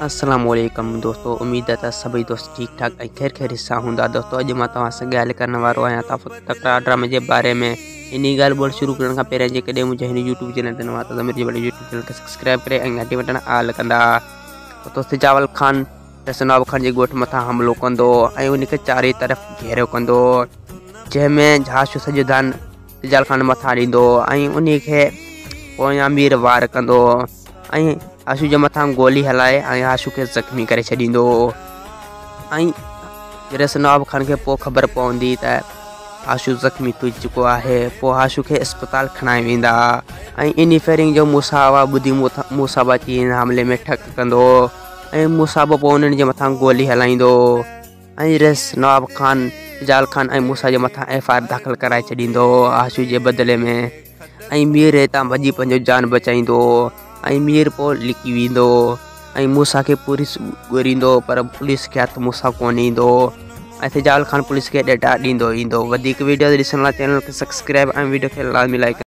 अस्सलामुअलैकुम दोस्तों, उम्मीद है सभी दोस्त ठीक ठाक खैर खैर हिस्सा हूंदा। दोस्तों अॼु मां तव्हां सां ॻाल्हि करण वारो आहियां तकड़ा ड्रामे जे बारे में। इन ॻाल्हि ॿोल शुरू करण खां पहिरियों जेकॾहिं मुंहिंजे हिन यूट्यूब चैनल ते नवां त मुंहिंजे यूट्यूब चैनल खे सब्सक्राइब करे ऐं घंटी बटन ऑल कंदा। तो सिजावल ख़ान रसनाब खान जे ॻोठ मथां हमलो कंदो ऐं उनखे चारी तरफ़ घेरियो कंदो, जंहिंमें झाशु सॼो ध्यानु सिजाल खान मथां ॾींदो ऐं उनखे पोयां मीर वार कंदो ऐं आशू जे मथां गोली हलाए ऐं आशू खे ज़ख़्मी करे छॾींदो। ऐं रसनाब खान खे पोइ ख़बर पवंदी त आशू ज़ख़्मी थी चुको आहे। पोइ आशू खे अस्पताल खणाए वेंदा ऐं इन फेरिंग जो मुसावा ॿुधी मुसावा अची हिन हमले में ठक कंदो ऐं मुसाबो पोइ उन्हनि जे मथां गोली हलाईंदो ऐं रसनाब खान सिजाल खान ऐं मूसा जे मथां FIR दाख़िल कराए छॾींदो आशू जे बदिले में। ऐं मीर हितां भॼी पंहिंजो जान बचाईंदो ऐं मीर पोइ लिकी वेंदो ऐं मूसा खे पुलिस ॻोल्हींदो, पर पुलिस खे हथ मूसा कोन ईंदो ऐं सिजाल खान पुलिस खे ॾेढा ॾींदो ईंदो। वधीक वीडियो ॾिसण लाइ चैनल खे सब्सक्राइब ऐं वीडियो खे लाज़मी लाइक